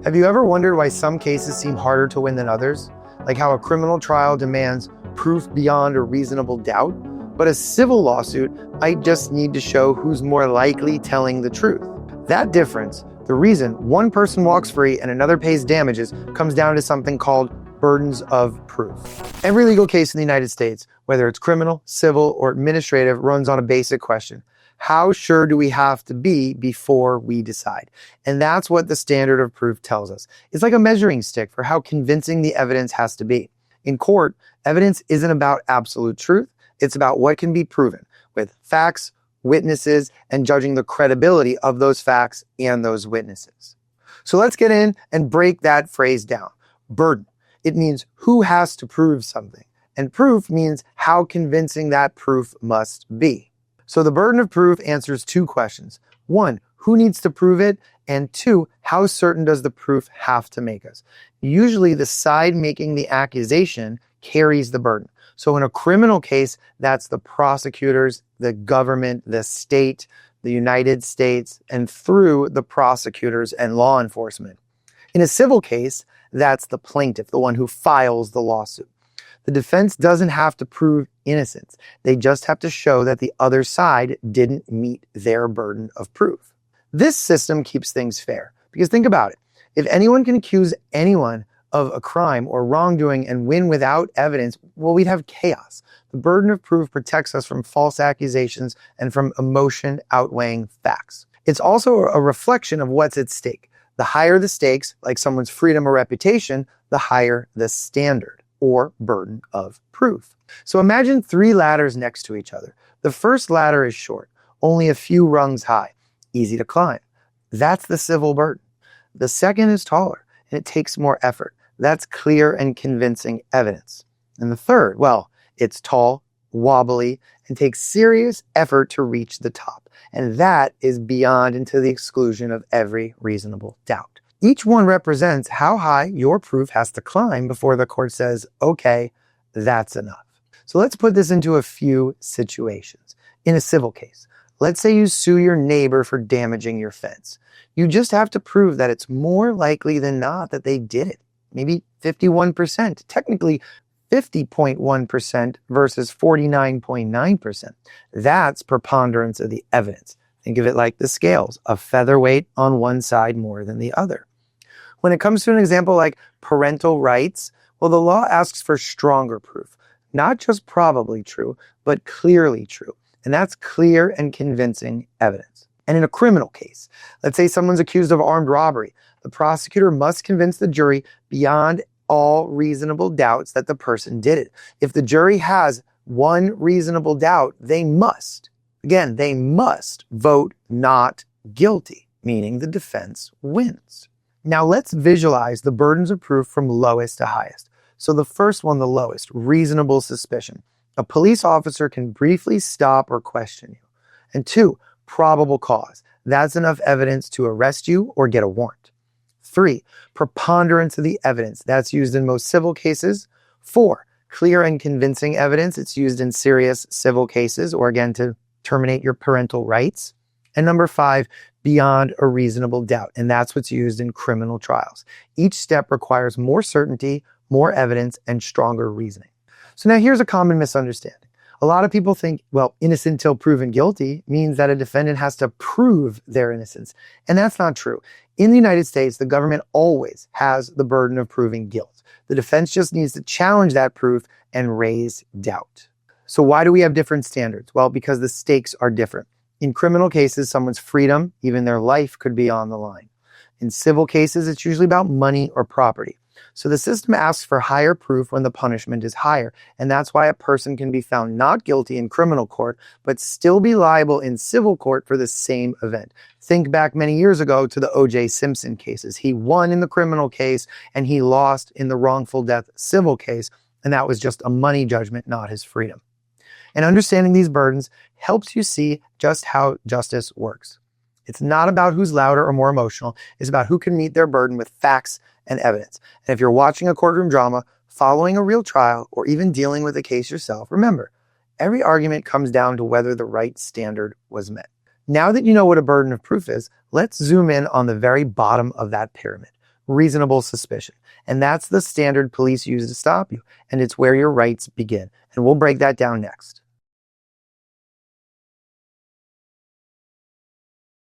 Have you ever wondered why some cases seem harder to win than others? Like how a criminal trial demands proof beyond a reasonable doubt, but a civil lawsuit might just need to show who's more likely telling the truth. That difference, the reason one person walks free and another pays damages, comes down to something called burdens of proof. Every legal case in the United States, whether it's criminal, civil, or administrative, runs on a basic question. How sure do we have to be before we decide? And that's what the standard of proof tells us. It's like a measuring stick for how convincing the evidence has to be. In court, evidence isn't about absolute truth. It's about what can be proven with facts, witnesses, and judging the credibility of those facts and those witnesses. So let's get in and break that phrase down. Burden. It means who has to prove something. And proof means how convincing that proof must be. So the burden of proof answers two questions. One, who needs to prove it? And two, how certain does the proof have to make us? Usually the side making the accusation carries the burden. So in a criminal case, that's the prosecutors, the government, the state, the United States, and through the prosecutors and law enforcement. In a civil case, that's the plaintiff, the one who files the lawsuit. The defense doesn't have to prove innocence. They just have to show that the other side didn't meet their burden of proof. This system keeps things fair. Because think about it. If anyone can accuse anyone of a crime or wrongdoing and win without evidence, well, we'd have chaos. The burden of proof protects us from false accusations and from emotion outweighing facts. It's also a reflection of what's at stake. The higher the stakes, like someone's freedom or reputation, the higher the standard or burden of proof. So imagine three ladders next to each other. The first ladder is short, only a few rungs high, easy to climb. That's the civil burden. The second is taller, and it takes more effort. That's clear and convincing evidence. And the third, well, it's tall, wobbly, and takes serious effort to reach the top. And that is beyond and to the exclusion of every reasonable doubt. Each one represents how high your proof has to climb before the court says, okay, that's enough. So let's put this into a few situations. In a civil case, let's say you sue your neighbor for damaging your fence. You just have to prove that it's more likely than not that they did it. Maybe 51%, technically 50.1% versus 49.9%. That's preponderance of the evidence. Think of it like the scales, a featherweight on one side more than the other. When it comes to an example like parental rights, well, the law asks for stronger proof, not just probably true, but clearly true. And that's clear and convincing evidence. And in a criminal case, let's say someone's accused of armed robbery, the prosecutor must convince the jury beyond all reasonable doubts that the person did it. If the jury has one reasonable doubt, they must vote not guilty, meaning the defense wins. Now let's visualize the burdens of proof from lowest to highest. So the first one, the lowest, reasonable suspicion. A police officer can briefly stop or question you. And two, probable cause. That's enough evidence to arrest you or get a warrant. 3, preponderance of the evidence. That's used in most civil cases. 4, clear and convincing evidence. It's used in serious civil cases or again to terminate your parental rights. And number 5, beyond a reasonable doubt. And that's what's used in criminal trials. Each step requires more certainty, more evidence, and stronger reasoning. So now here's a common misunderstanding. A lot of people think, well, innocent till proven guilty means that a defendant has to prove their innocence. And that's not true. In the United States, the government always has the burden of proving guilt. The defense just needs to challenge that proof and raise doubt. So why do we have different standards? Well, because the stakes are different. In criminal cases, someone's freedom, even their life, could be on the line. In civil cases, it's usually about money or property. So the system asks for higher proof when the punishment is higher. And that's why a person can be found not guilty in criminal court, but still be liable in civil court for the same event. Think back many years ago to the O.J. Simpson cases. He won in the criminal case and he lost in the wrongful death civil case. And that was just a money judgment, not his freedom. And understanding these burdens helps you see just how justice works. It's not about who's louder or more emotional. It's about who can meet their burden with facts and evidence. And if you're watching a courtroom drama, following a real trial, or even dealing with a case yourself, remember, every argument comes down to whether the right standard was met. Now that you know what a burden of proof is, let's zoom in on the very bottom of that pyramid. reasonable suspicion. And that's the standard police use to stop you. And it's where your rights begin. And we'll break that down next.